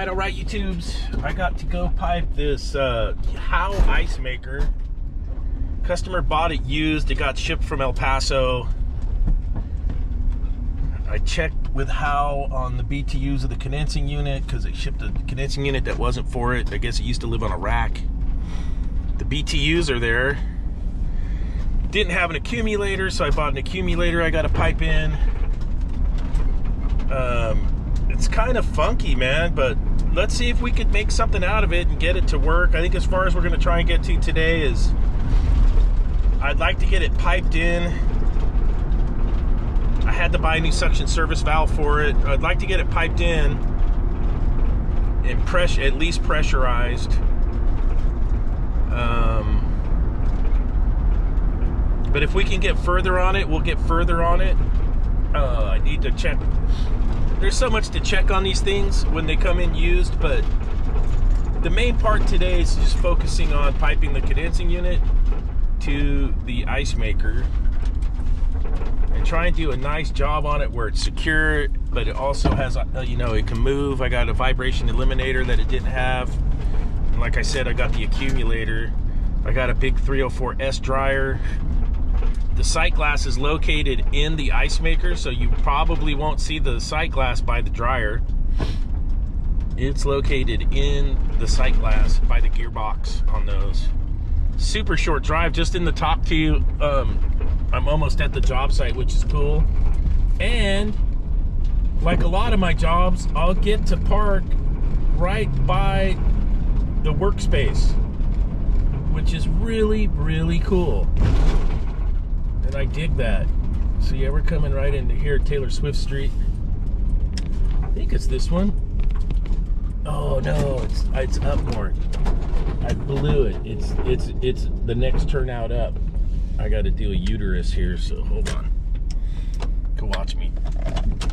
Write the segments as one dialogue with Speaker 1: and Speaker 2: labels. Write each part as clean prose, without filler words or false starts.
Speaker 1: All right, YouTubes. I got to go pipe this Howe Ice Maker. Customer bought it used. It got shipped from El Paso. I checked with Howe on the BTUs of the condensing unit because they shipped a condensing unit that wasn't for it. I guess it used to live on a rack. The BTUs are there. Didn't have an accumulator, so I bought an accumulator I got to pipe in. It's kind of funky, man, but let's see if we could make something out of it and get it to work. I think as far as we're going to try and get to today is I'd like to get it piped in. I had to buy a new suction service valve for it. I'd like to get it piped in and at least pressurized. But if we can get further on it, we'll get further on it. I need to check. There's so much to check on these things when they come in used, but the main part today is just focusing on piping the condensing unit to the ice maker and try and do a nice job on it where it's secure, but it also has, you know, it can move. I got a vibration eliminator that it didn't have. And like I said, I got the accumulator. I got a big 304S dryer. The sight glass is located in the ice maker, so you probably won't see the sight glass by the dryer. It's located in the sight glass by the gearbox on those. Super short drive, just in the top two. I'm almost at the job site, which is cool. And like a lot of my jobs, I'll get to park right by the workspace, which is really, really cool. And I dig that. So yeah, we're coming right into here, Taylor Swift Street. I think it's this one. Oh no, it's up more. I blew it. It's the next turnout up. I got to do a uterus here, so hold on. Go watch me.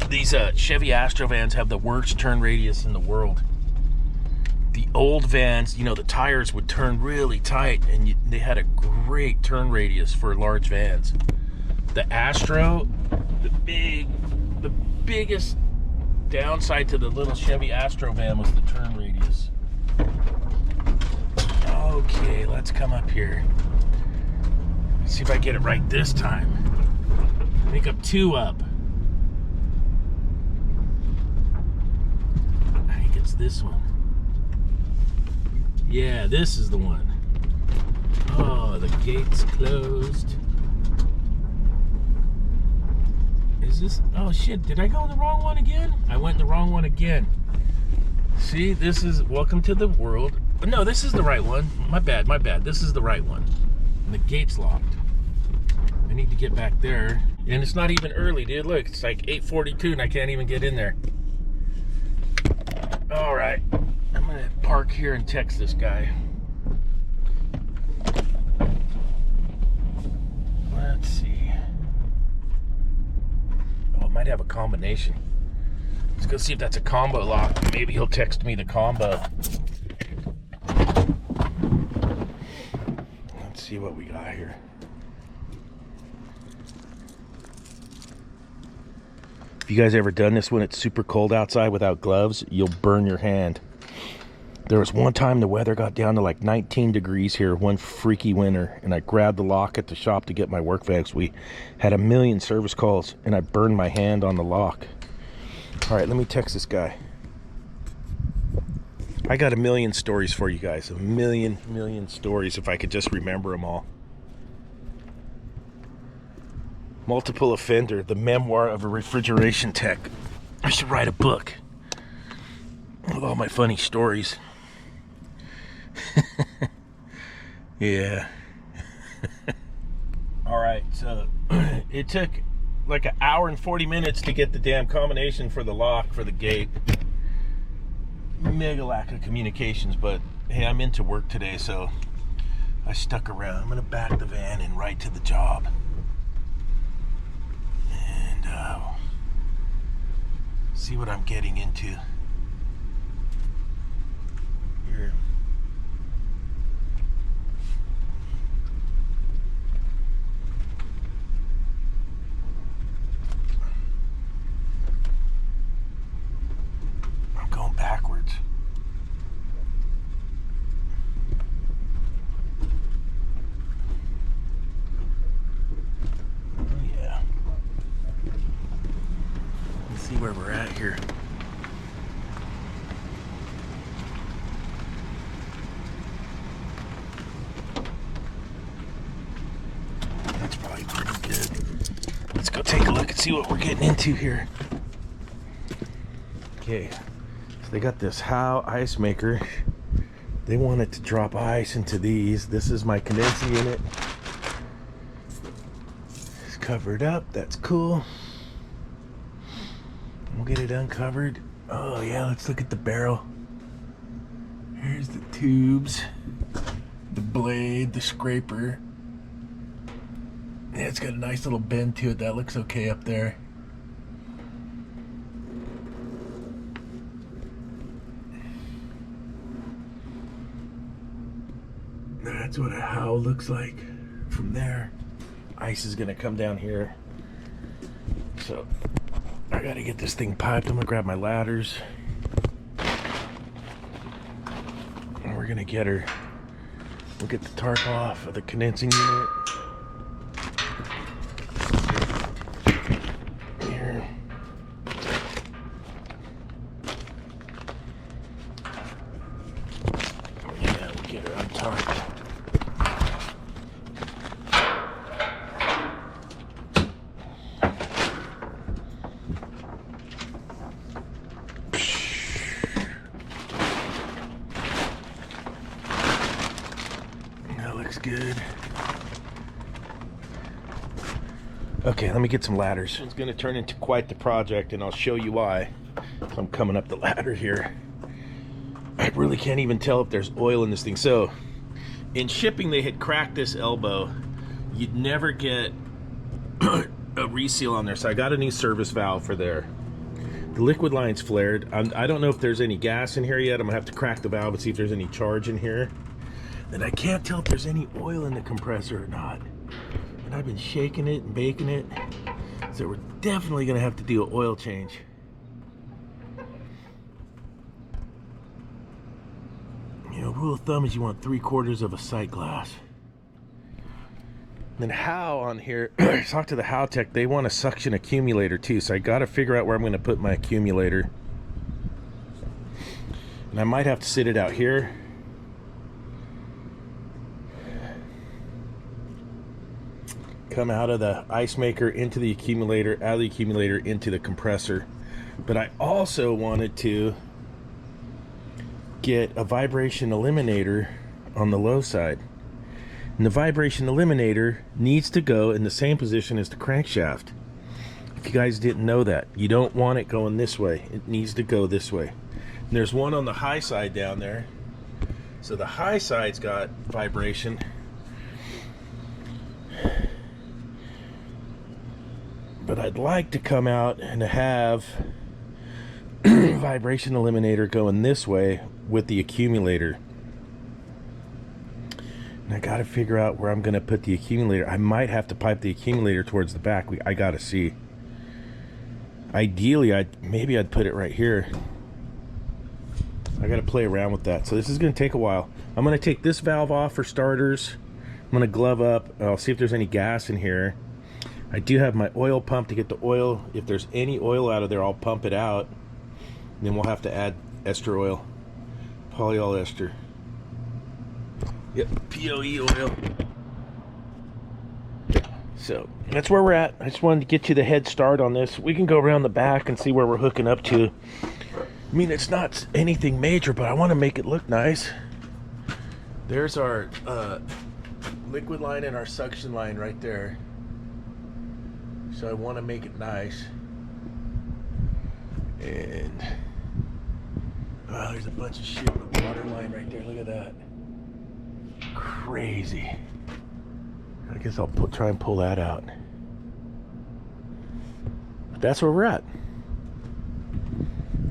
Speaker 1: These Chevy Astro vans have the worst turn radius in the world. The old vans, you know, the tires would turn really tight, and they had a great turn radius for large vans. The Astro, the biggest downside to the little Chevy Astro van was the turn radius. Okay, let's come up here. Let's see if I get it right this time. I think I'm 2 up. I think it's this one. Yeah, this is the one. Oh, the gate's closed. Is this? Oh shit, did I go the wrong one again? I went the wrong one again. See, this is welcome to the world. No, this is the right one. My bad. This is the right one. And the gate's locked. I need to get back there. And it's not even early, dude. Look, it's like 8:42 and I can't even get in there. All right. I'm gonna park here and text this guy. Let's see. Oh, it might have a combination. Let's go see if that's a combo lock. Maybe he'll text me the combo. Let's see what we got here. If you guys ever done this when it's super cold outside without gloves, you'll burn your hand. There was one time the weather got down to like 19 degrees here one freaky winter, and I grabbed the lock at the shop to get my work vacs. We had a million service calls, and I burned my hand on the lock. All right, let me text this guy. I got a million stories for you guys. A million stories if I could just remember them all. Multiple Offender, the memoir of a refrigeration tech. I should write a book with all my funny stories. Yeah. All right, so it took like 1 hour and 40 minutes to get the damn combination for the lock for the gate. Mega lack of communications, but hey, I'm into work today, so I stuck around. I'm gonna back the van and right to the job. And see what I'm getting into here. where we're at here. That's probably pretty good. Let's go take a look and see what we're getting into here. Okay, so they got this Howe ice maker. They want it to drop ice into these. This is my condensing unit. It's covered up, that's cool. We'll get it uncovered. Oh yeah, let's look at the barrel. Here's the tubes, the blade, the scraper. Yeah, it's got a nice little bend to it. That looks okay up there. That's what a Howe looks like from there. Ice is gonna come down here. So I gotta get this thing piped. I'm gonna grab my ladders. And we're gonna get her. We'll get the tarp off of the condensing unit. Here. Yeah, we'll get her untarped. Good. Okay, let me get some ladders. It's going to turn into quite the project, and I'll show you why. I'm coming up the ladder here. I really can't even tell if there's oil in this thing. So, in shipping, they had cracked this elbow. You'd never get a reseal on there, so I got a new service valve for there. The liquid line's flared. I don't know if there's any gas in here yet. I'm going to have to crack the valve and see if there's any charge in here. And I can't tell if there's any oil in the compressor or not. And I've been shaking it and baking it. So we're definitely gonna have to do an oil change. You know, rule of thumb is you want 3/4 of a sight glass. Then Howe on here, talk to the Howe tech, they want a suction accumulator too. So I gotta figure out where I'm gonna put my accumulator. And I might have to sit it out here. Come out of the ice maker into the accumulator, out of the accumulator into the compressor. But I also wanted to get a vibration eliminator on the low side. And the vibration eliminator needs to go in the same position as the crankshaft. If you guys didn't know that, you don't want it going this way. It needs to go this way. And there's one on the high side down there. So the high side's got vibration. But I'd like to come out and have vibration eliminator going this way with the accumulator. And I got to figure out where I'm going to put the accumulator. I might have to pipe the accumulator towards the back. I got to see. Ideally, maybe I'd put it right here. I got to play around with that. So this is going to take a while. I'm going to take this valve off for starters. I'm going to glove up. I'll see if there's any gas in here. I do have my oil pump to get the oil. If there's any oil out of there, I'll pump it out. And then we'll have to add ester oil. Polyol ester. Yep, POE oil. So, that's where we're at. I just wanted to get you the head start on this. We can go around the back and see where we're hooking up to. I mean, it's not anything major, but I want to make it look nice. There's our liquid line and our suction line right there. So I want to make it nice. And oh, there's a bunch of shit with the water line right there. Look at that. Crazy. I guess I'll try and pull that out. But that's where we're at.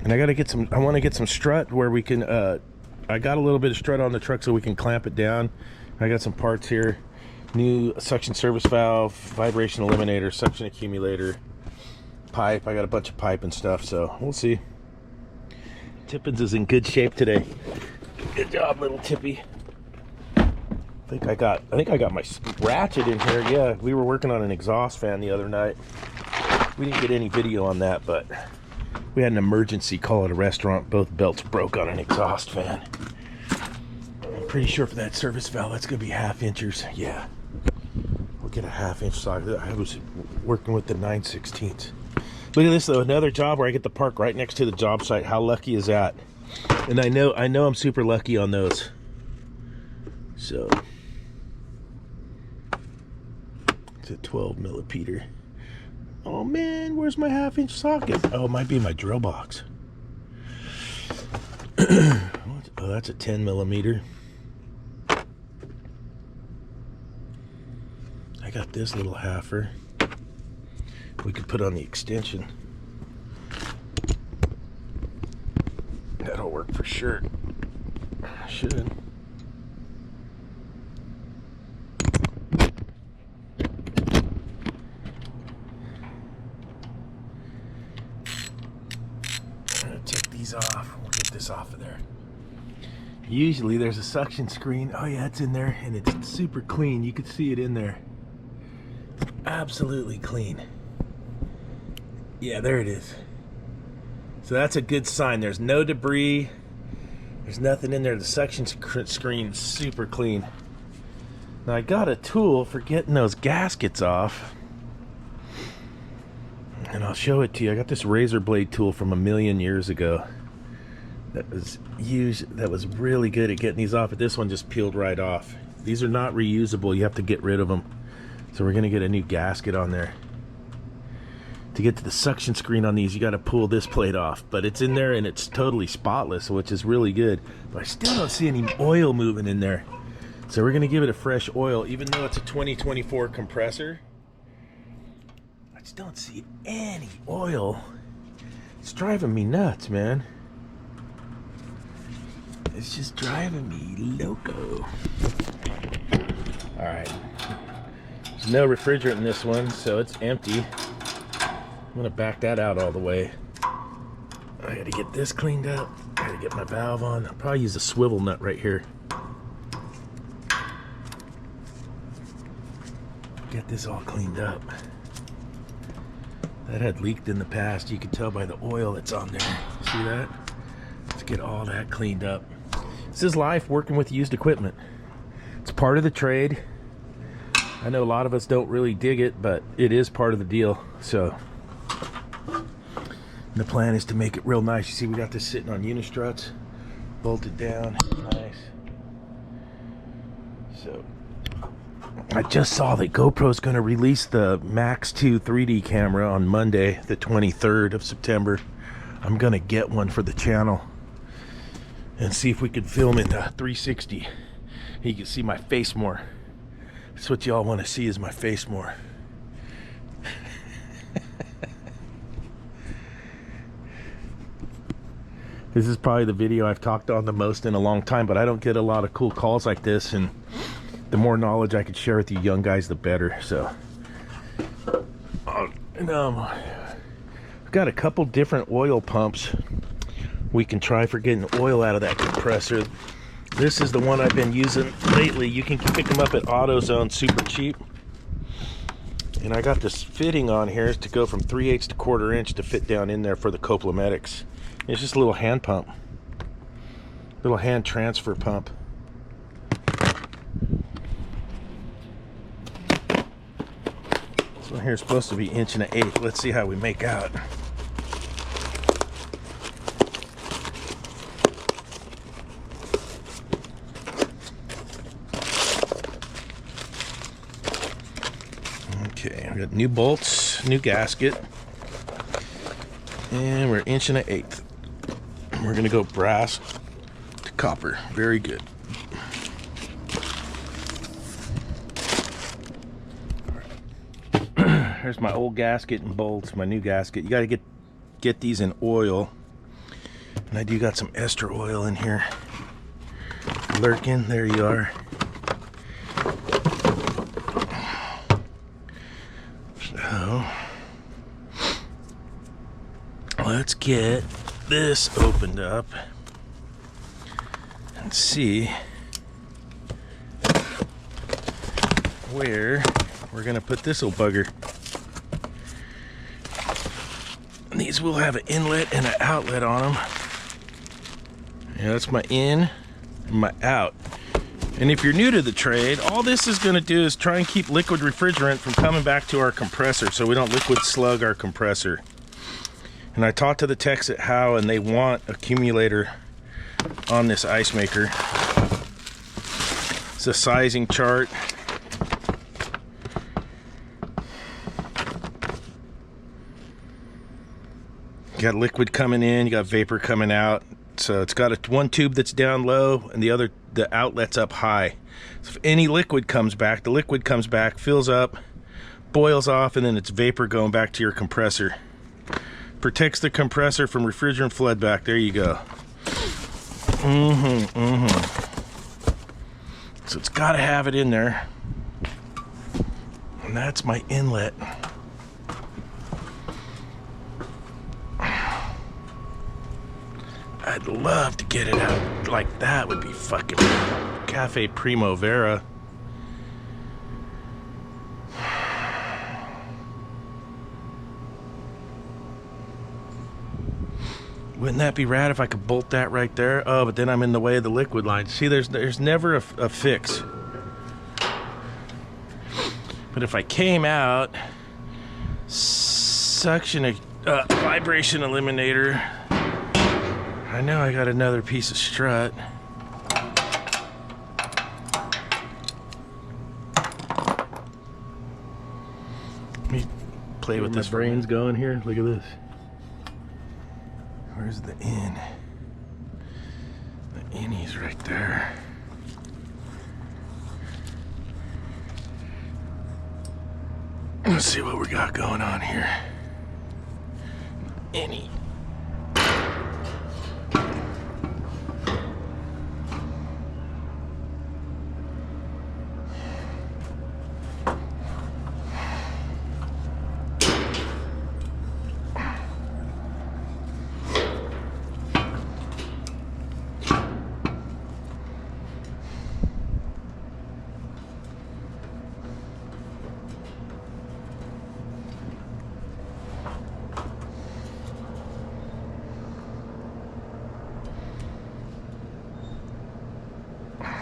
Speaker 1: And I gotta get some. I want to get some strut where we can. I got a little bit of strut on the truck so we can clamp it down. I got some parts here. New suction service valve, vibration eliminator, suction accumulator, pipe. I got a bunch of pipe and stuff, so we'll see. Tippins is in good shape today. Good job, little Tippy. I think I got my ratchet in here. Yeah, we were working on an exhaust fan the other night. We didn't get any video on that, but We had an emergency call at a restaurant. Both belts broke on an exhaust fan. I'm pretty sure for that service valve, that's going to be 1/2 inchers. Yeah. We'll get a 1/2 inch socket. I was working with the 9/16. Look at this though, another job where I get to park right next to the job site. How lucky is that? And I know I'm super lucky on those. So it's a 12 millimeter. Oh man, where's my 1/2 inch socket? Oh, it might be my drill box. Oh, that's a 10 millimeter. I got this little halfer. We could put on the extension. That'll work for sure. Should. Take these off. We'll get this off of there. Usually there's a suction screen. Oh yeah, it's in there and it's super clean. You can see it in there. Absolutely clean. Yeah, there it is. So that's a good sign. There's no debris. There's nothing in there. The suction screen's super clean. Now I got a tool for getting those gaskets off. And I'll show it to you. I got this razor blade tool from a million years ago. That was really good at getting these off, but this one just peeled right off. These are not reusable. You have to get rid of them. So we're gonna get a new gasket on there. To get to the suction screen on these, you got to pull this plate off, but it's in there and it's totally spotless, which is really good. But I still don't see any oil moving in there, so we're gonna give it a fresh oil. Even though it's a 2024 compressor, I just don't see any oil. It's driving me nuts, man. It's just driving me loco. All right, there's no refrigerant in this one, so it's empty. I'm gonna back that out all the way. I gotta get this cleaned up. I gotta get my valve on. I'll probably use a swivel nut right here. Get this all cleaned up. That had leaked in the past. You can tell by the oil that's on there. See that? Let's get all that cleaned up. This is life working with used equipment. It's part of the trade. I know a lot of us don't really dig it, but it is part of the deal. So the plan is to make it real nice. You see, we got this sitting on unistruts, bolted down, nice. So I just saw that GoPro's going to release the Max 2 3D camera on Monday, the 23rd of September. I'm going to get one for the channel and see if we can film in 360. You can see my face more. That's what y'all want to see, is my face more. This is probably the video I've talked on the most in a long time, but I don't get a lot of cool calls like this, and the more knowledge I could share with you young guys, the better. So, I've got a couple different oil pumps we can try for getting oil out of that compressor. This is the one I've been using lately. You can pick them up at AutoZone, super cheap. And I got this fitting on here to go from 3/8 to 1/4 inch to fit down in there for the Coplametics. It's just a little hand pump, little hand transfer pump. This one here is supposed to be 1 1/8. Let's see how we make out. Okay, we got new bolts, new gasket, and we're 1 1/8. We're gonna go brass to copper. Very good. Here's my old gasket and bolts, my new gasket. You gotta get these in oil. And I do got some ester oil in here. Lurking, there you are. So let's get this opened up and see where we're gonna put this old bugger. And these will have an inlet and an outlet on them. Yeah, that's my in and my out. And if you're new to the trade, all this is going to do is try and keep liquid refrigerant from coming back to our compressor so we don't liquid slug our compressor. And I talked to the techs at Howe, and they want accumulator on this ice maker. It's a sizing chart. You got liquid coming in, you got vapor coming out. So it's got one tube that's down low and the outlet's up high. So if any liquid comes back, the liquid comes back, fills up, boils off, and then it's vapor going back to your compressor. Protects the compressor from refrigerant flood back. There you go. So it's got to have it in there. And that's my inlet. I'd love to get it out like that. Would be fucking Cafe Primavera. Wouldn't that be rad if I could bolt that right there? Oh, but then I'm in the way of the liquid line. See, there's never a fix. But if I came out, suction vibration eliminator. I know I got another piece of strut. Let me play with this. My brain's going here. Look at this. Where's the in? The innie's right there. Let's see what we got going on here. Innie.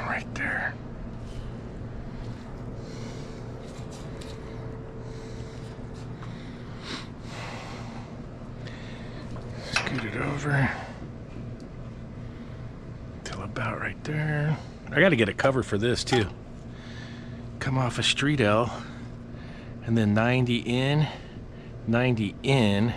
Speaker 1: Right there. Scoot it over till about right there. I got to get a cover for this too. Come off a street L and then 90 in, 90 in.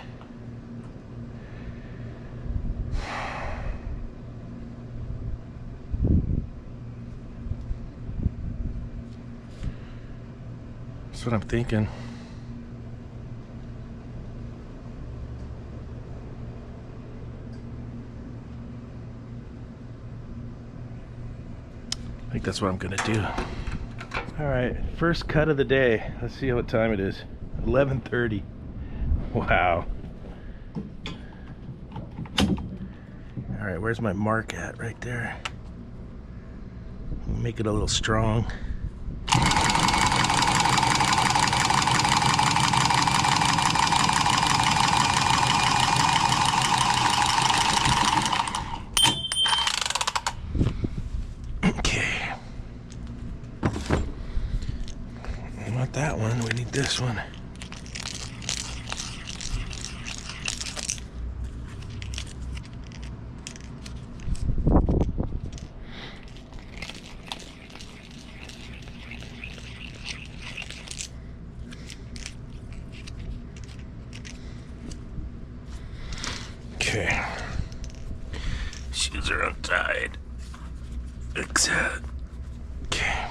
Speaker 1: That's what I'm thinking. I think that's what I'm gonna do. All right, first cut of the day. Let's see what time it is. 11:30. Wow. All right, where's my mark at? Right there. Make it a little strong. That one, we need this one. Okay. Shoes are untied. Except. Okay.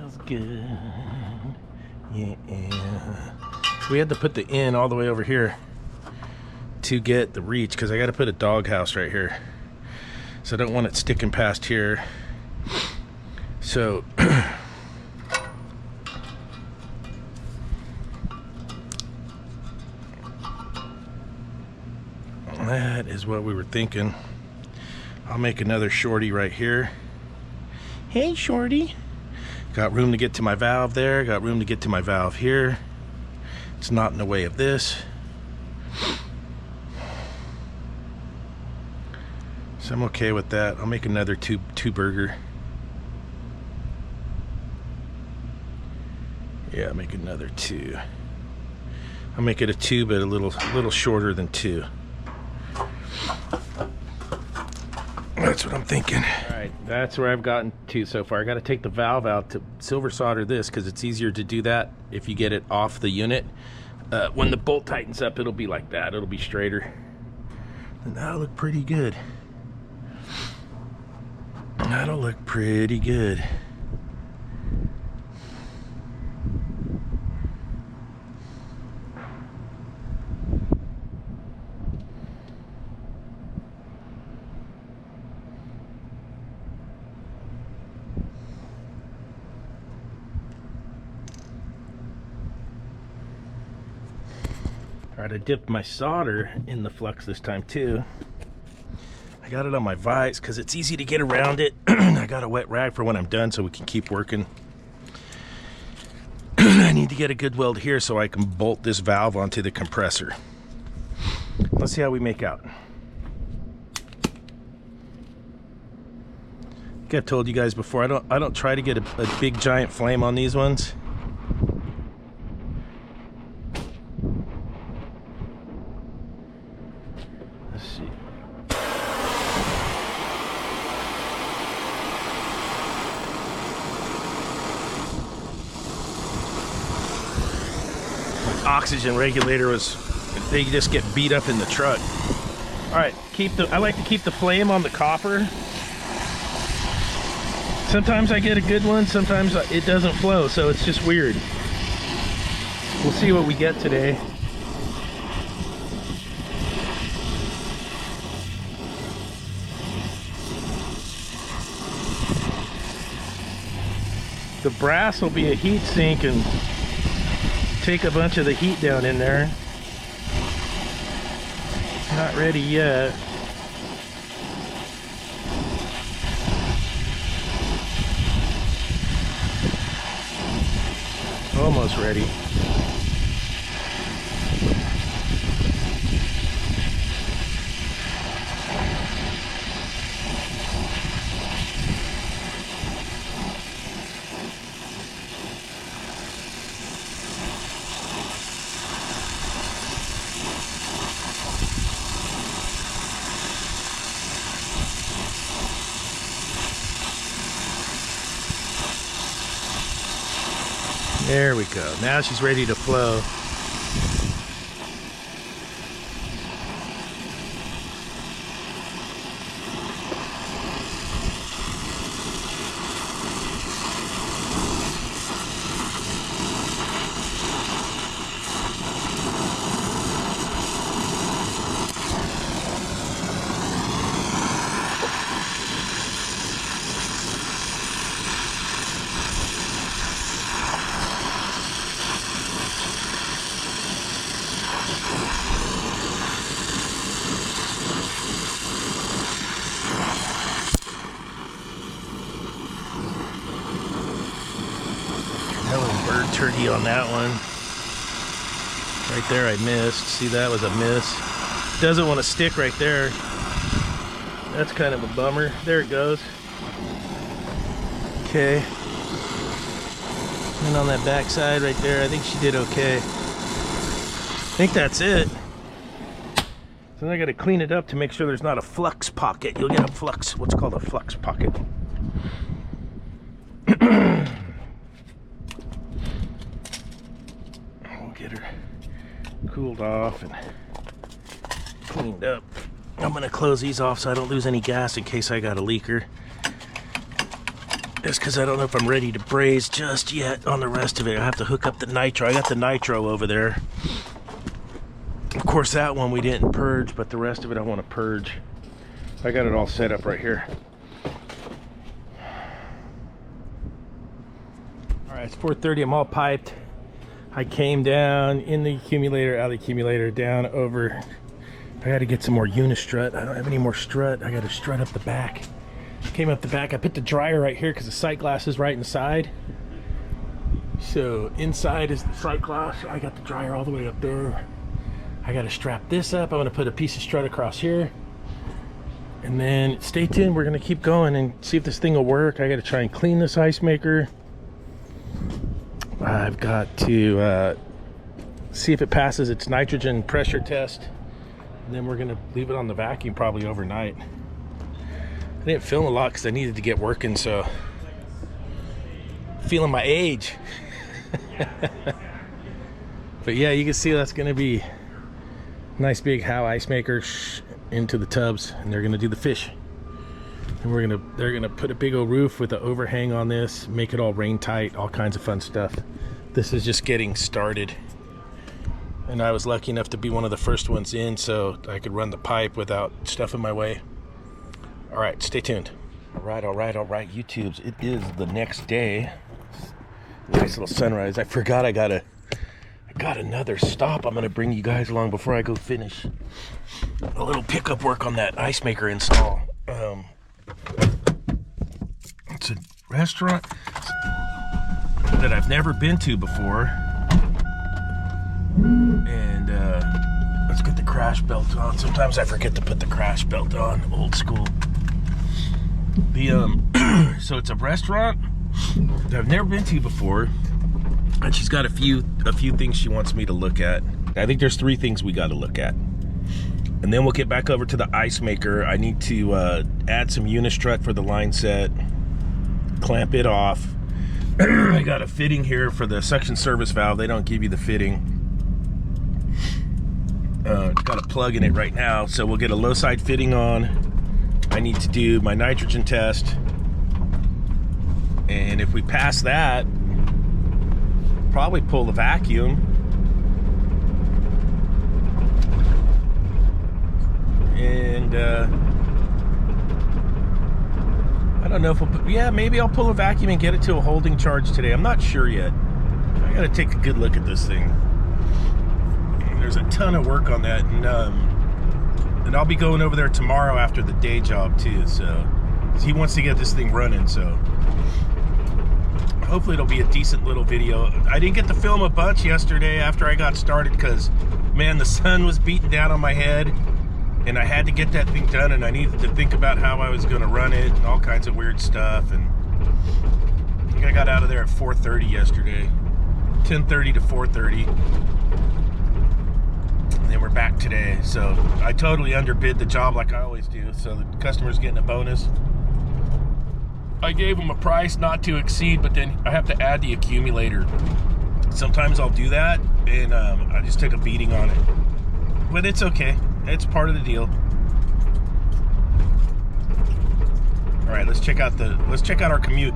Speaker 1: Smells good. Yeah. We had to put the in all the way over here to get the reach because I got to put a doghouse right here. So I don't want it sticking past here. So that is what we were thinking. I'll make another shorty right here. Hey, shorty. Got room to get to my valve there. Got room to get to my valve here. It's not in the way of this. So I'm okay with that. I'll make another two burger. Yeah, I'll make another 2. I'll make it a 2, but a little shorter than 2. That's what I'm thinking. All right, that's where I've gotten to so far. I got to take the valve out to silver solder this because it's easier to do that if you get it off the unit. When the bolt tightens up, it'll be like that. It'll be straighter. And that'll look pretty good. That'll look pretty good. All right, I dipped my solder in the flux this time too. I got it on my vise because it's easy to get around it. I got a wet rag for when I'm done so we can keep working. I need to get a good weld here so I can bolt this valve onto the compressor. Let's see how we make out. I think I've told you guys before, I don't try to get a big giant flame on these ones. Let's see. Oxygen regulator was, they just get beat up in the truck. All right, I like to keep the flame on the copper. Sometimes I get a good one, sometimes it doesn't flow, so it's just weird. We'll see what we get today. The brass will be a heat sink and take a bunch of the heat down in there. Not ready yet. Almost ready. There we go. Now she's ready to flow. Turkey on that one. Right there I missed. See, that was a miss. Doesn't want to stick right there. That's kind of a bummer. There it goes. Okay. And on that back side right there, I think she did okay. I think that's it. So then I got to clean it up to make sure there's not a flux pocket. You'll get a flux, what's called a flux pocket. Get her cooled off and cleaned up. I'm gonna close these off so I don't lose any gas in case I got a leaker. Just because I don't know if I'm ready to braze just yet on the rest of it. I have to hook up the nitro. I got the nitro over there. Of course, that one we didn't purge, but the rest of it I want to purge. I got it all set up right here. All right, it's 4:30. I'm all piped. I came down in the accumulator, out of the accumulator, down over. I got to get some more unistrut. I don't have any more strut. I got to strut up the back. Came up the back. I put the dryer right here because the sight glass is right inside. So inside is the sight glass. I got the dryer all the way up there. I got to strap this up. I'm going to put a piece of strut across here. And then stay tuned. We're going to keep going and see if this thing will work. I got to try and clean this ice maker. I've got to see if it passes its nitrogen pressure test. And then we're going to leave it on the vacuum probably overnight. I didn't film a lot because I needed to get working, so feeling my age. But yeah, you can see that's going to be a nice big Howe ice maker into the tubs, and they're going to do the fish. And they're gonna put a big old roof with an overhang on this, make it all rain tight, all kinds of fun stuff. This is just getting started. And I was lucky enough to be one of the first ones in, so I could run the pipe without stuff in my way. All right, stay tuned. All right, YouTubes. It is the next day. Nice little sunrise. I forgot I got another stop. I'm gonna bring you guys along before I go finish a little pickup work on that ice maker install. It's a restaurant that I've never been to before. And let's get the crash belt on. Sometimes I forget to put the crash belt on, old school. So it's a restaurant that I've never been to before, and she's got a few things she wants me to look at. I think there's 3 things we got to look at, and then we'll get back over to the ice maker. I need to add some unistrut for the line set, clamp it off. I got a fitting here for the suction service valve. They don't give you the fitting. Got a plug in it right now, so we'll get a low side fitting on. I need to do my nitrogen test, and if we pass that, probably pull the vacuum. And I don't know if maybe I'll pull a vacuum and get it to a holding charge today. I'm not sure yet. I gotta take a good look at this thing. There's a ton of work on that, and I'll be going over there tomorrow after the day job too, so he wants to get this thing running, so hopefully it'll be a decent little video. I didn't get to film a bunch yesterday after I got started because, man, the sun was beating down on my head, and I had to get that thing done, and I needed to think about how I was going to run it and all kinds of weird stuff. And I think I got out of there at 4:30 yesterday, 10:30 to 4:30. And then we're back today, so I totally underbid the job like I always do, so the customer's getting a bonus. I gave him a price not to exceed, but then I have to add the accumulator. Sometimes I'll do that, and I just take a beating on it. But it's okay. It's part of the deal. All right, let's check out our commute.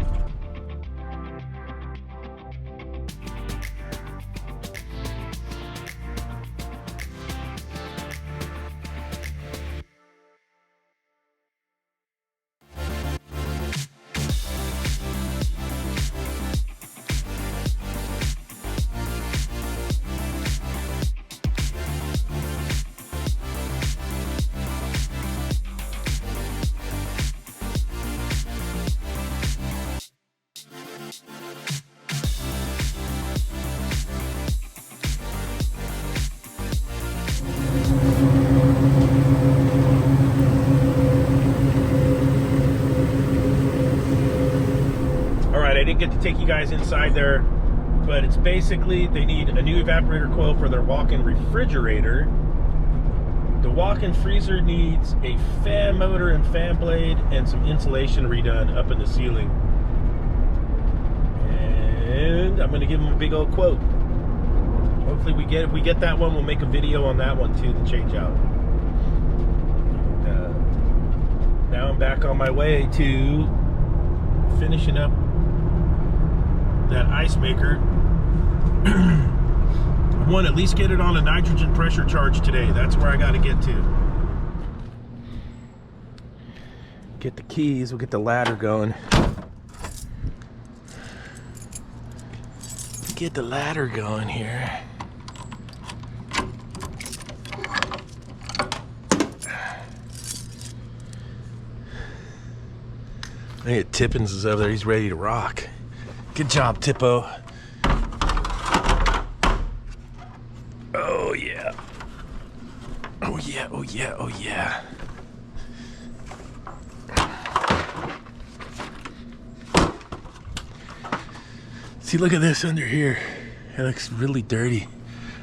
Speaker 1: I didn't get to take you guys inside there, but it's basically they need a new evaporator coil for their walk-in refrigerator. The walk-in freezer needs a fan motor and fan blade and some insulation redone up in the ceiling. And I'm gonna give them a big old quote. Hopefully if we get that one, we'll make a video on that one too to change out. Now I'm back on my way to finishing up that ice maker. I want to at least get it on a nitrogen pressure charge today. That's where I got to get to. Get the keys, we'll get the ladder going. Get the ladder going here. I think Tippins is over there, he's ready to rock. Good job, Tippo. Oh yeah. Oh yeah, oh yeah, oh yeah. See, look at this under here. It looks really dirty,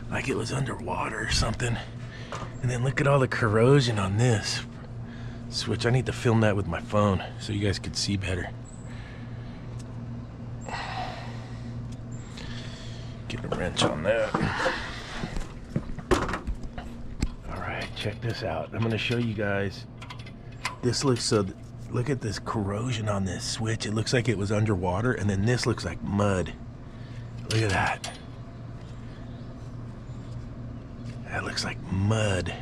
Speaker 1: like it was underwater or something. And then look at all the corrosion on this switch. I need to film that with my phone so you guys could see better. Get a wrench on that. Alright, check this out. I'm going to show you guys. This looks so... Look at this corrosion on this switch. It looks like it was underwater, and then this looks like mud. Look at that. That looks like mud.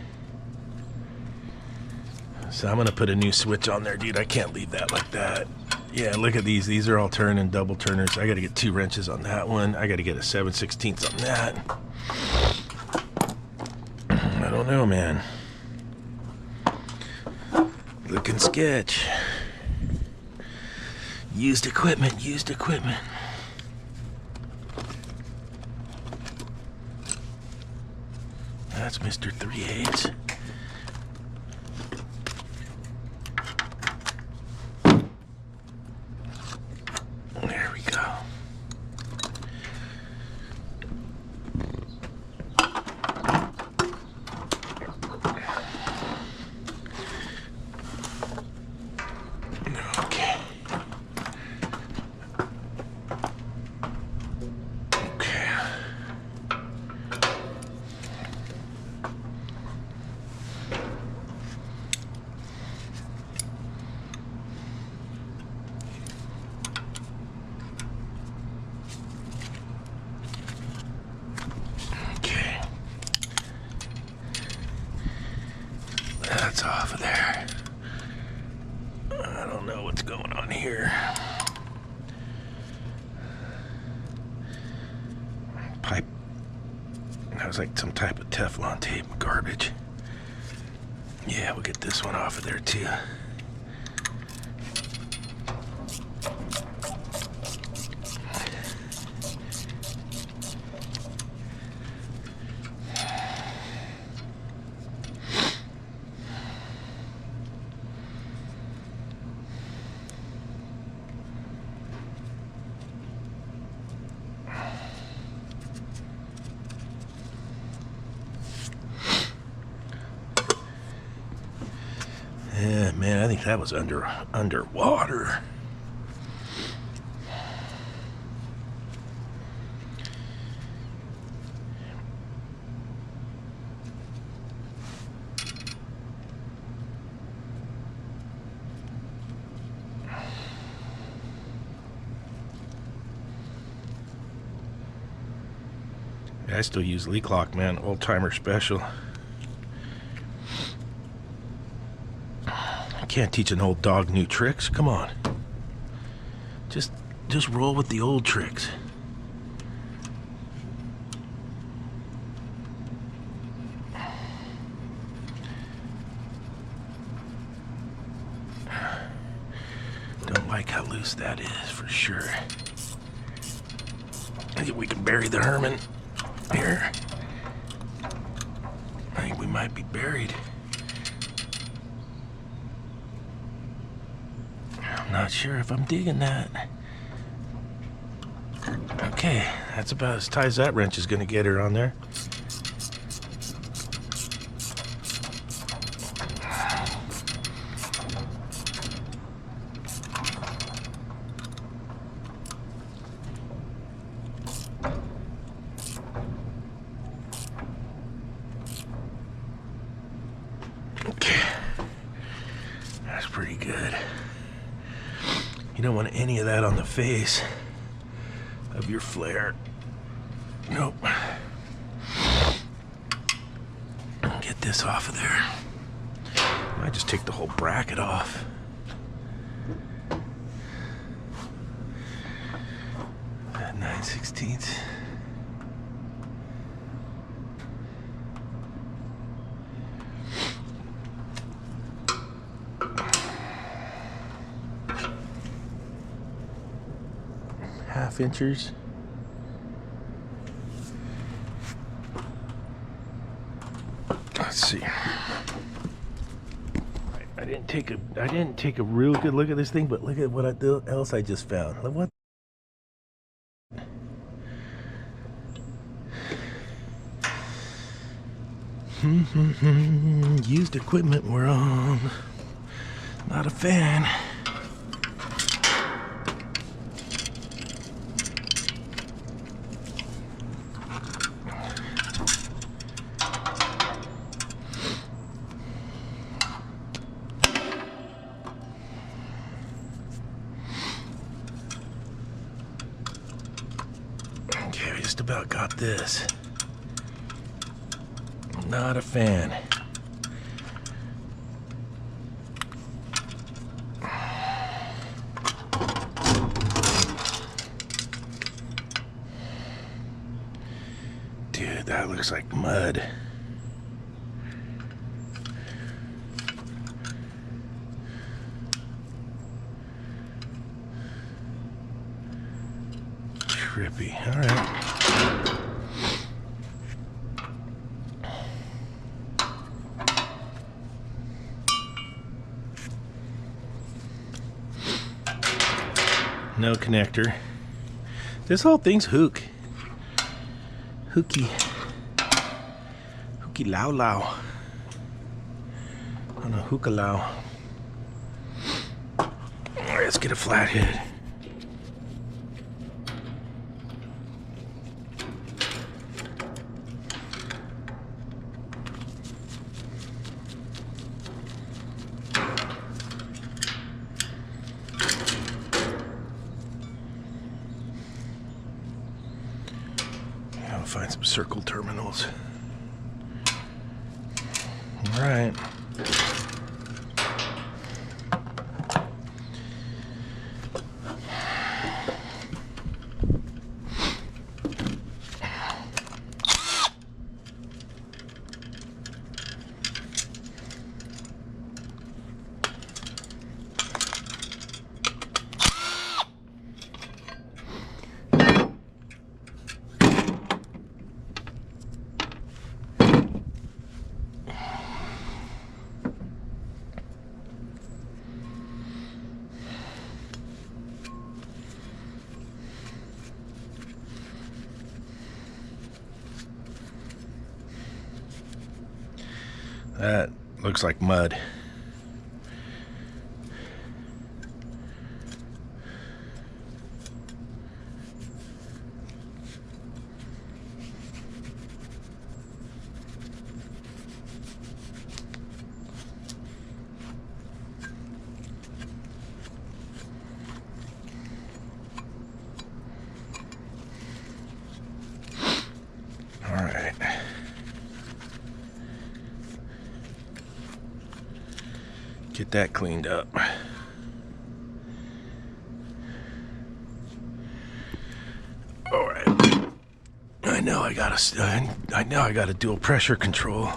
Speaker 1: So I'm gonna put a new switch on there, dude. I can't leave that like that. Yeah, look at these. These are all turning, double turners. I gotta get 2 wrenches on that one. I gotta get a 7/16 on that. I don't know, man. Looking sketch. Used equipment, used equipment. That's Mr. 3/8. There we go. That's off of there. I don't know what's going on here. Pipe. That was like some type of Teflon tape garbage. Yeah, we'll get this one off of there too. Yeah, man, I think that was underwater. I still use leak lock, man. Old timer special. Can't teach an old dog new tricks. Come on. Just roll with the old tricks. Don't like how loose that is for sure. I think we can bury the Herman here. I think we might be buried. I'm not sure if I'm digging that. Okay, that's about as tight as that wrench is going to get her on there. Okay, that's pretty good. You don't want any of that on the face of your flare. Nope. Get this off of there. I just take the whole bracket off. At 9/16. Half inches. Let's see. I didn't take a real good look at this thing, but look at what else I just found. Look what. Used equipment we're on. Not a fan. Okay, we just about got this. Not a fan. Dude, that looks like mud. Trippy. All right. No connector. This whole thing's hooky lao lao. On a hookah lao. Alright, let's get a flathead. I'll find some circle terminals. All right. That looks like mud. All right. Get that cleaned up. All right. I know I got a dual pressure control.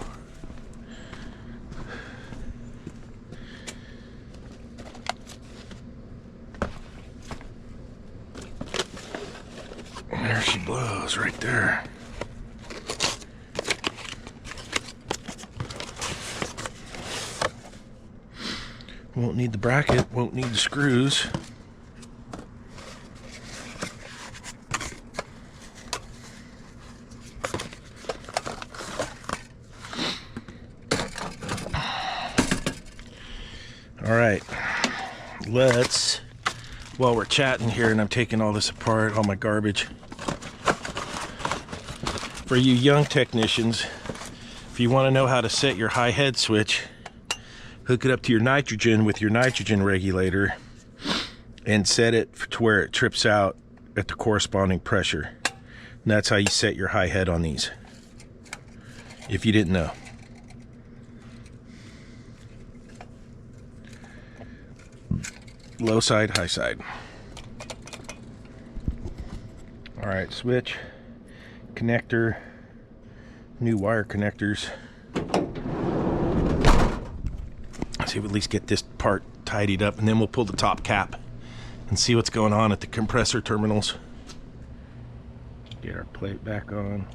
Speaker 1: There she blows right there. Won't need the bracket, won't need the screws. All right, let's, while we're chatting here and I'm taking all this apart, all my garbage, for you young technicians, if you want to know how to set your high head switch, hook it up to your nitrogen with your nitrogen regulator, and set it to where it trips out at the corresponding pressure. And that's how you set your high head on these, if you didn't know. Low side, high side. All right, switch, connector, new wire connectors. Let's see if we at least get this part tidied up, and then we'll pull the top cap and see what's going on at the compressor terminals. Get our plate back on.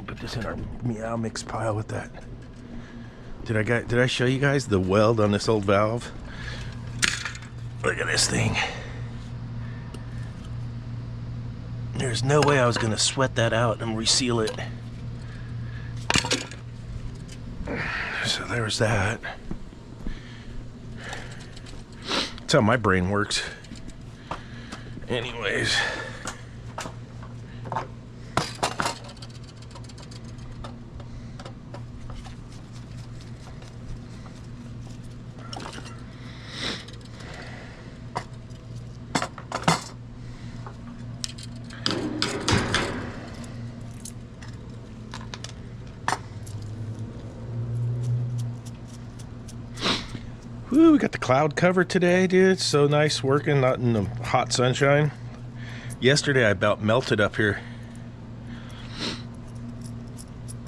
Speaker 1: Put this in our meow mix pile with that. Did I show you guys the weld on this old valve? Look at this thing. There's no way I was gonna sweat that out and reseal it. So there's that. That's how my brain works. Anyways. Woo, we got the cloud cover today, dude. It's so nice working, not in the hot sunshine. Yesterday I about melted up here.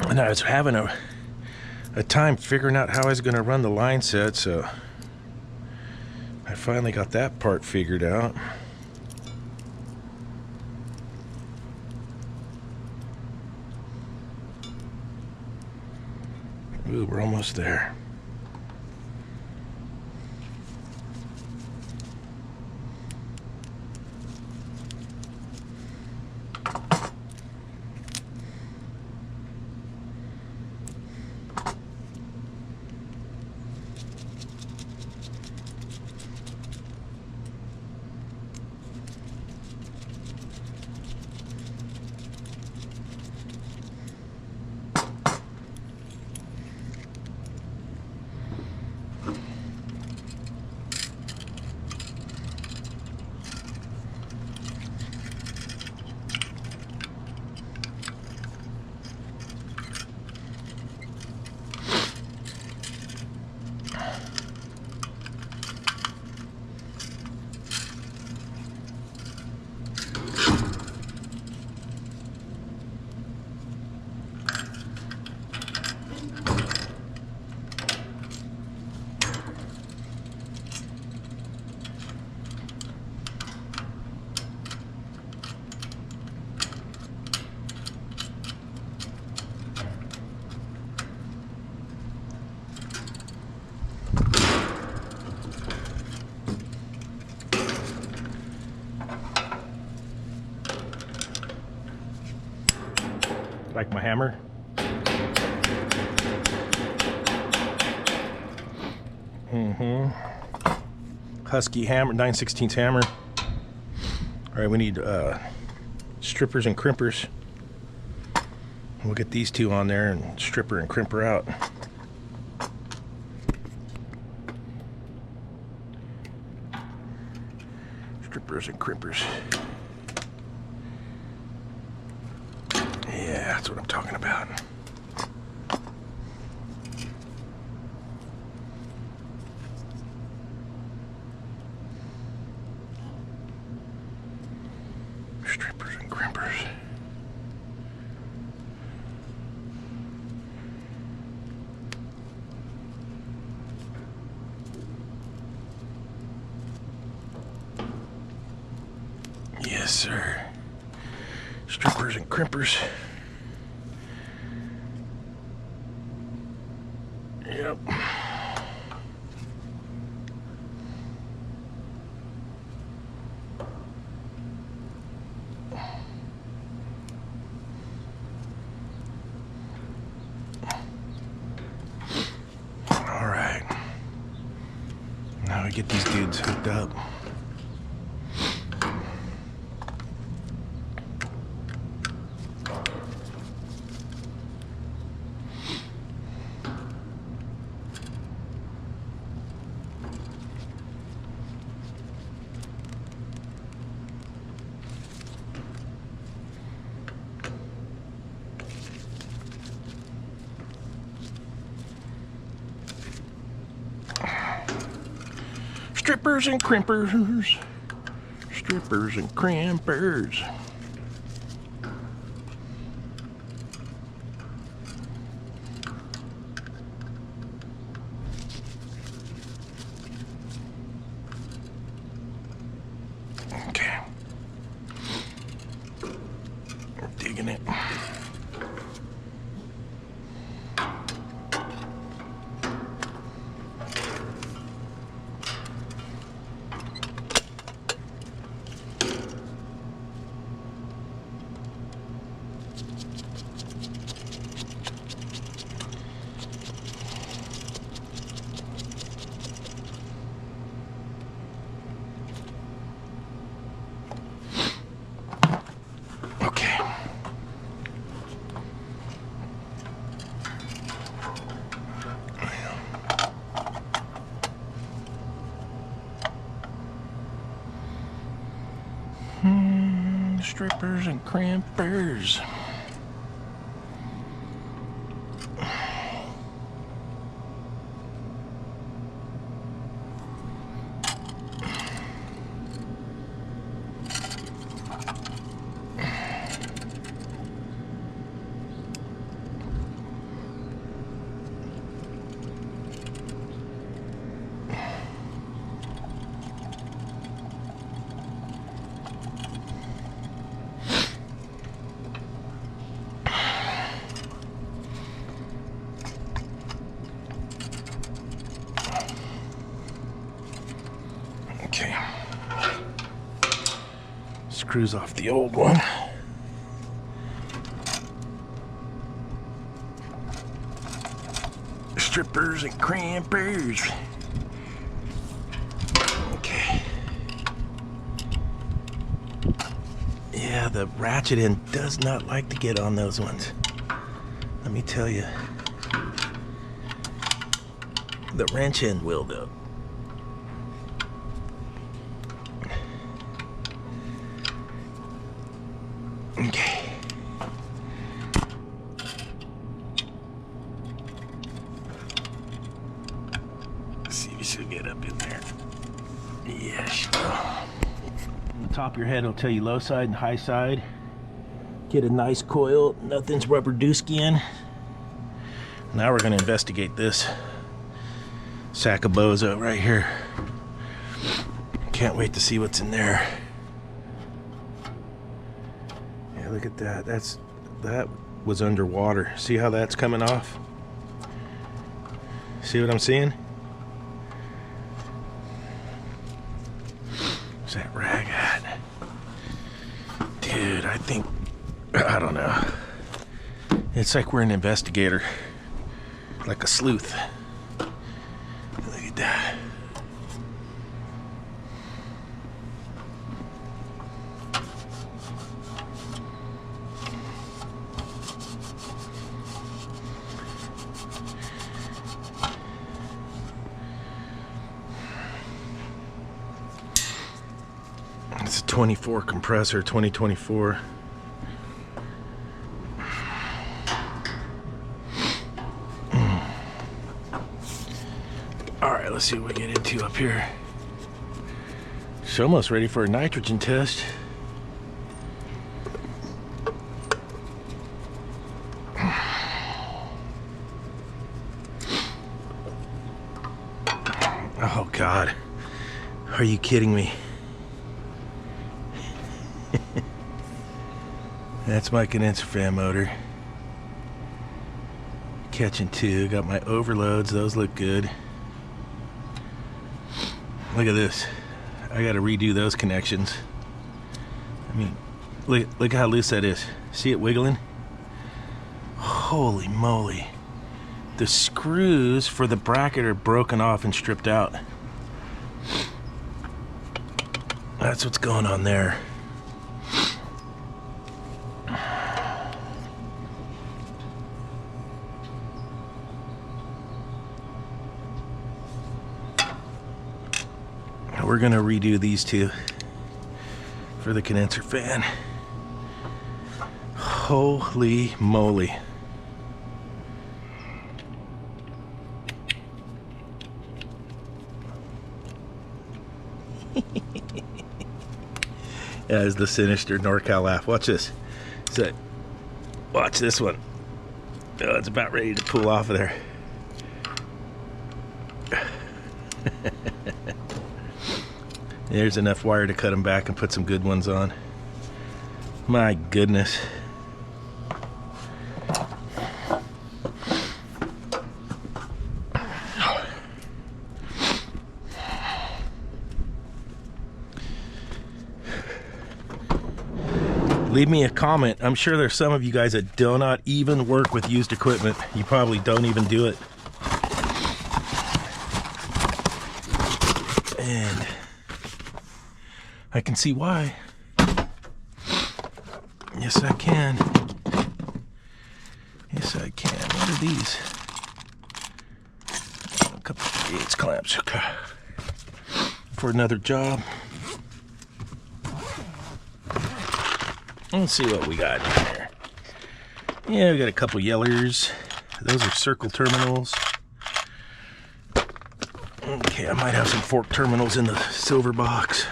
Speaker 1: And I was having a time figuring out how I was going to run the line set, so I finally got that part figured out. Ooh, we're almost there. Like my hammer. Husky hammer, 9/16 hammer. All right, we need strippers and crimpers. We'll get these two on there and stripper and crimper out. Strippers and crimpers. Yeah, that's what I'm talking about. Strippers and crimpers. Yes, sir. Strippers and crimpers. Yep. All right. Now we get these dudes hooked up. Strippers and crimpers. Strippers and crimpers. Okay. Digging it. Strippers and crimpers. Okay. Screws off the old one. Strippers and crimpers. Okay. Yeah, the ratchet end does not like to get on those ones. Let me tell you. The wrench end will though. Okay. Let's see if she'll get up in there. Yeah, she will. On the top of your head, it'll tell you low side and high side. Get a nice coil. Nothing's rubber dooski in. Now we're going to investigate this sack of bozo right here. Can't wait to see what's in there. Yeah, look at that. That was underwater. See how that's coming off? See what I'm seeing? Where's that rag at? Dude, I don't know. It's like we're an investigator. Like a sleuth. Look at that. It's a 24 compressor, 2024. Alright, let's see what we get into up here. She's almost ready for a nitrogen test. Oh God, are you kidding me? That's my condenser fan motor. Catching two, got my overloads, those look good. Look at this. I gotta redo those connections. I mean, look how loose that is. See it wiggling? Holy moly. The screws for the bracket are broken off and stripped out. That's what's going on there. We're gonna redo these two for the condenser fan. Holy moly. As the sinister NorCal laugh. Watch this. So, watch this one. Oh, it's about ready to pull off of there. There's enough wire to cut them back and put some good ones on. My goodness. Leave me a comment. I'm sure there's some of you guys that do not even work with used equipment. You probably don't even do it. And I can see why. Yes, I can. Yes, I can. What are these? A couple of H.V.A.C clamps. Okay. For another job. Let's see what we got in here. Yeah, we got a couple yellers. Those are circle terminals. Okay, I might have some fork terminals in the silver box.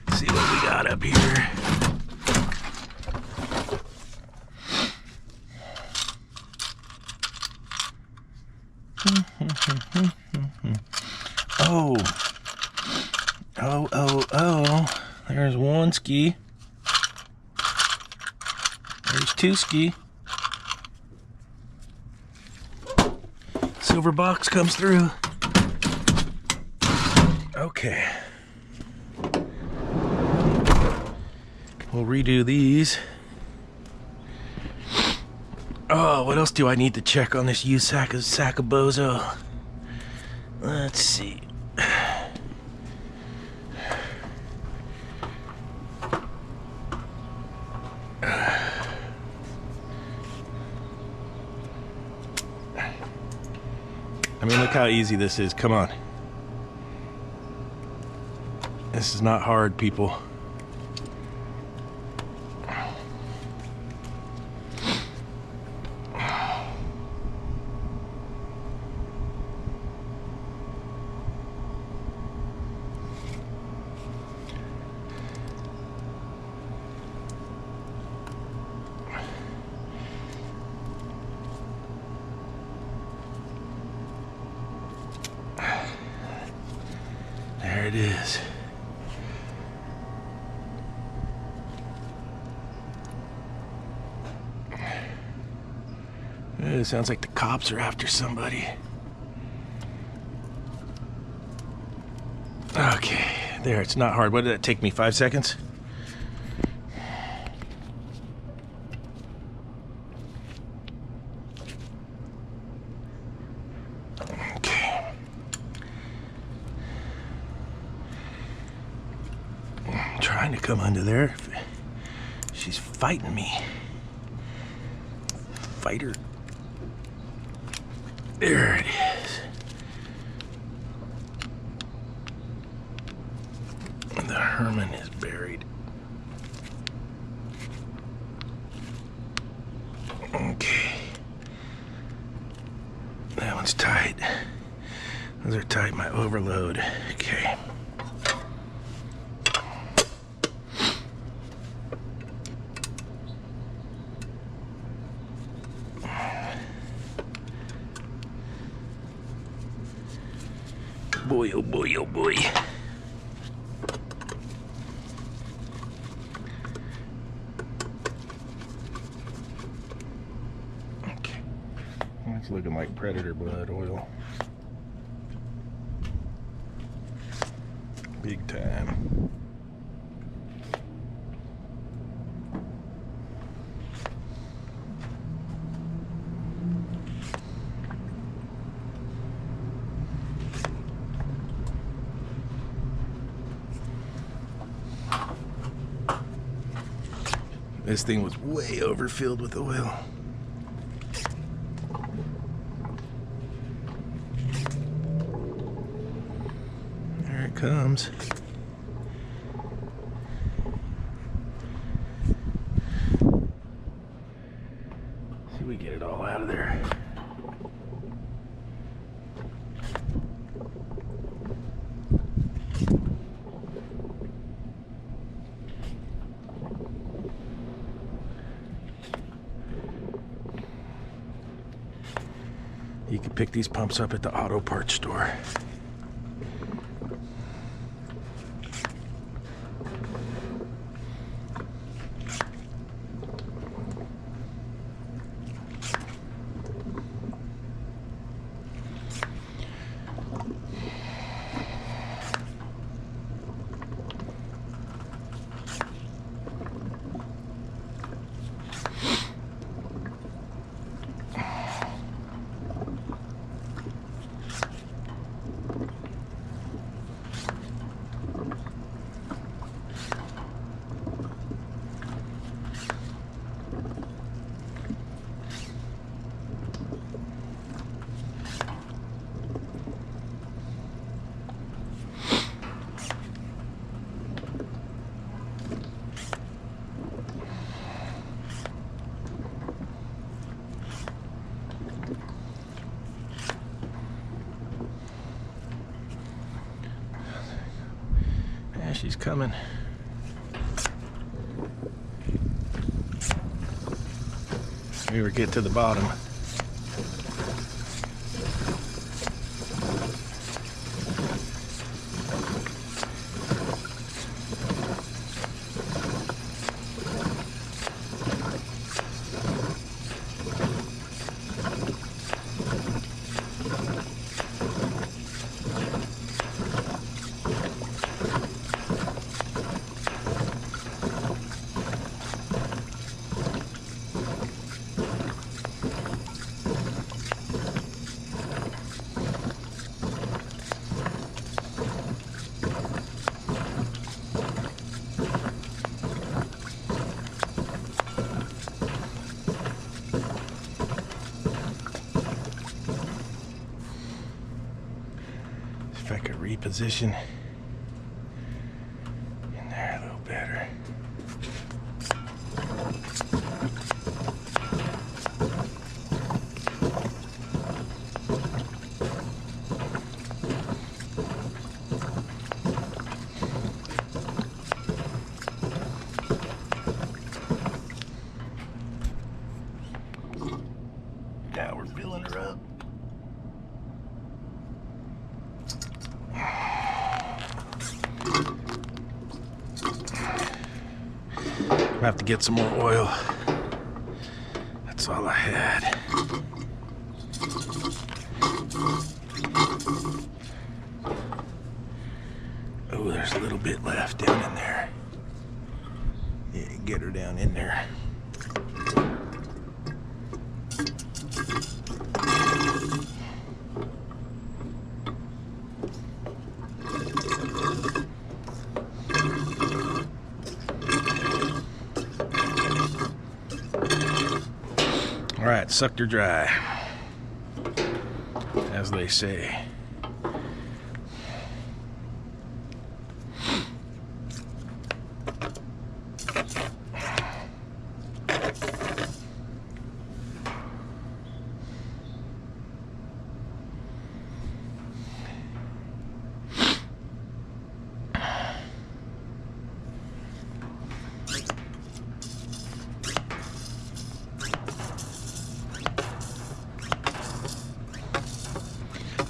Speaker 1: Let's see what we got up here. Oh. There's one ski. There's two ski. Silver box comes through. Okay. We'll redo these. Oh, what else do I need to check on this used Saccabozo? Let's see. I mean, look how easy this is. Come on. This is not hard, people. There it is. It sounds like the cops are after somebody. Okay, there, it's not hard. What did that take me, 5 seconds? Okay. I'm trying to come under there. She's fighting me. Fighter. There it is. The Herman is buried. Okay. That one's tight. Those are tight, my overload. Okay. Boy, oh boy, oh boy. Okay. That's looking like Predator blood oil. Big time. This thing was way overfilled with oil. There it comes. See if we get it You can pick these pumps up at the auto parts store. She's coming. We were get to the bottom. If I could reposition in there a little better. Now we're filling her up. I have to get some more oil. That's all I had. Oh, there's a little bit left down in there. Yeah, get her down in there. All right, sucked her dry, as they say.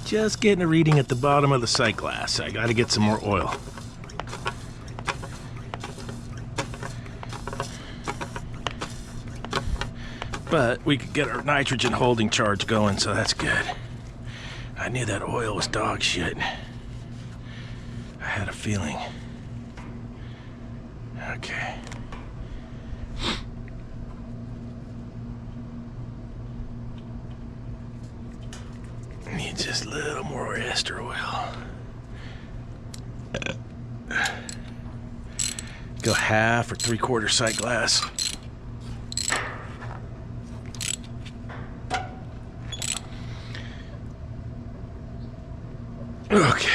Speaker 1: Just getting a reading at the bottom of the sight glass. I gotta get some more oil. But we could get our nitrogen holding charge going, so that's good. I knew that oil was dog shit. I had a feeling. Okay. Need just a little more ester oil. Go half or 3/4 sight glass. Okay.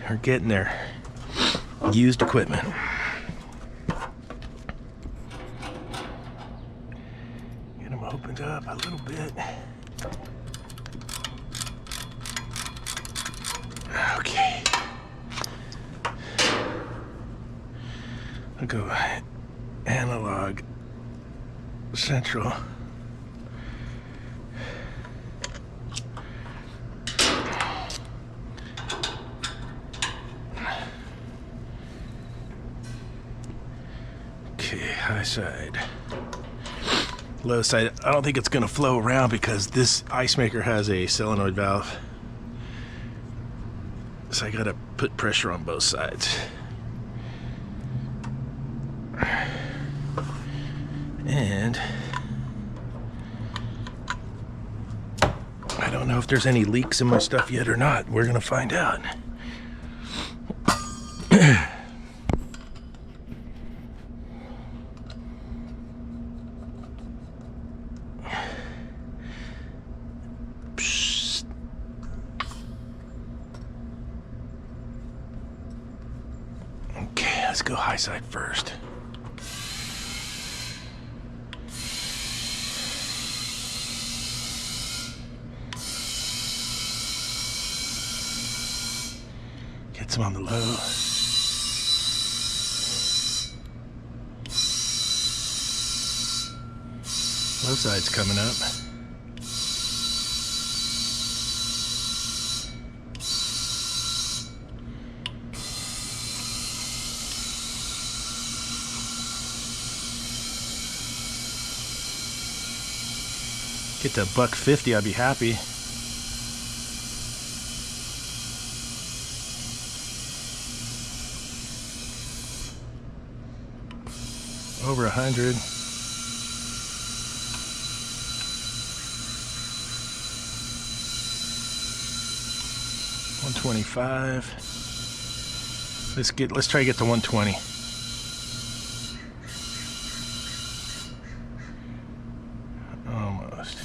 Speaker 1: We're getting there. Used equipment. Get them opened up a little bit. Okay. I'll go analog central. Okay, high side. Low side. I don't think it's going to flow around because this ice maker has a solenoid valve. So I got to put pressure on both sides. And I don't know if there's any leaks in my stuff yet or not. We're going to find out. Okay, let's go high side first. Get some on the low. Low side's coming up. Get to $1.50, I'd be happy. Over 100. $125. Let's try to get to 120. Almost.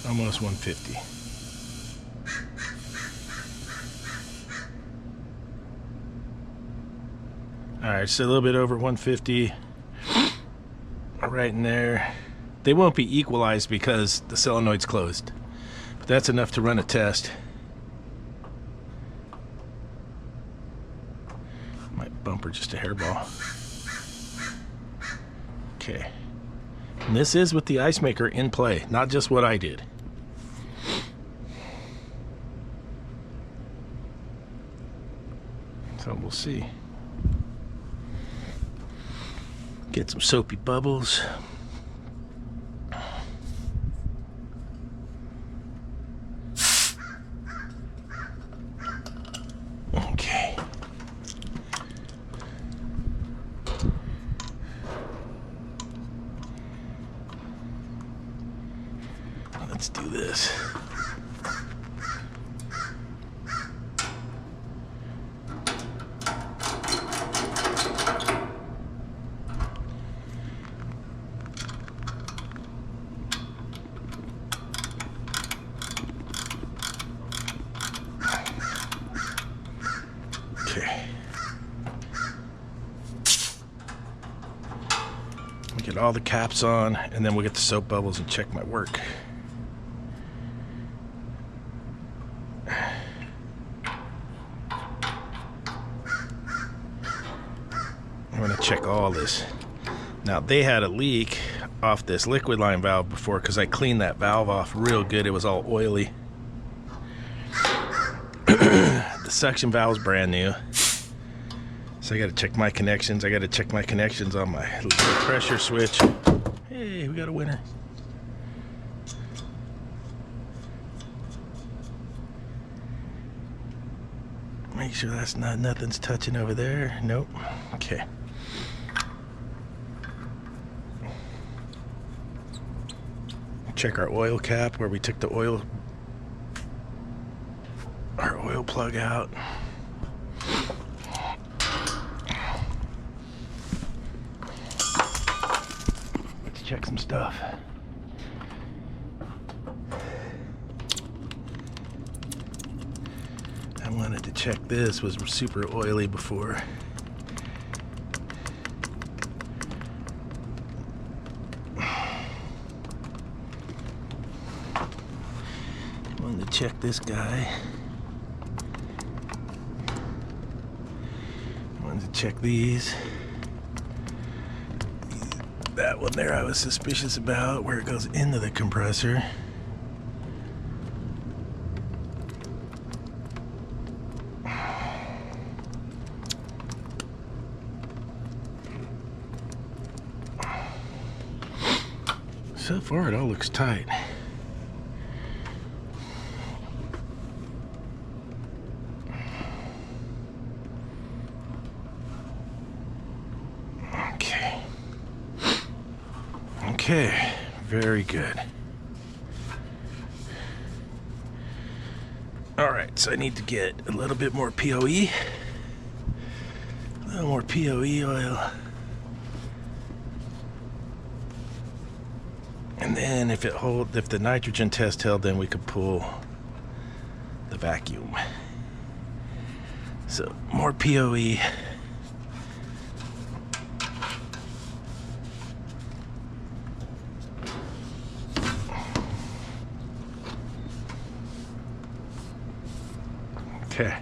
Speaker 1: Almost 150. Alright, so a little bit over 150. Right in there. They won't be equalized because the solenoid's closed. But that's enough to run a test. My bumper just a hairball. Okay. And this is with the ice maker in play, not just what I did. So we'll see. Get some soapy bubbles. Okay. Let's do this. Okay. We'll get all the caps on, and then we'll get the soap bubbles and check my work. I'm going to check all this. Now, they had a leak off this liquid line valve before because I cleaned that valve off real good. It was all oily. The suction valve's brand new. So I got to check my connections. I got to check my connections on my low pressure switch. Hey, we got a winner. Make sure that's nothing's touching over there. Nope. Okay. Check our oil cap where we took the oil, our oil plug out. Let's check some stuff. I wanted to check this, was super oily before. Wanted to check this guy. Wanted to check these. That one there I was suspicious about, where it goes into the compressor. So far it all looks tight. Okay, very good. All right, so I need to get a little bit more POE. A little more POE oil. And then if the nitrogen test held, then we could pull the vacuum. So more POE. Okay.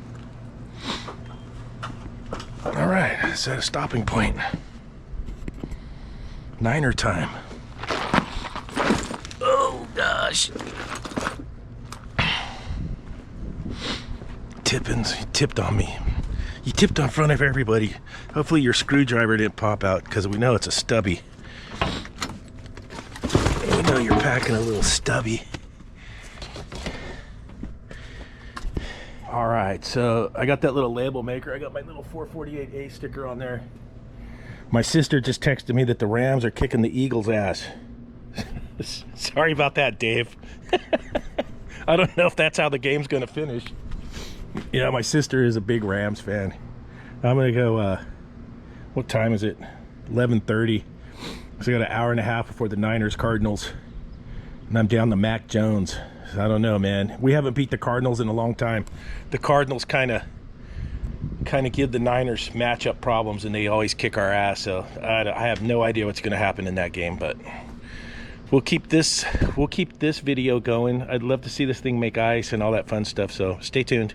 Speaker 1: All right, set a stopping point. Niner time. Oh gosh. Tippins, you tipped on me. You tipped in front of everybody. Hopefully your screwdriver didn't pop out, because we know it's a stubby. We know you're packing a little stubby. All right, so I got that little label maker. I got my little 448A sticker on there. My sister just texted me that the Rams are kicking the Eagles' ass. Sorry about that, Dave. I don't know if that's how the game's gonna finish. Yeah, my sister is a big Rams fan. I'm gonna go, what time is it? 11:30. So I got an hour and a half before the Niners-Cardinals. And I'm down to Mac Jones. I don't know, man. We haven't beat the Cardinals in a long time. The Cardinals kind of give the Niners matchup problems, and they always kick our ass. So I have no idea what's going to happen in that game, but we'll keep this video going. I'd love to see this thing make ice and all that fun stuff. So stay tuned.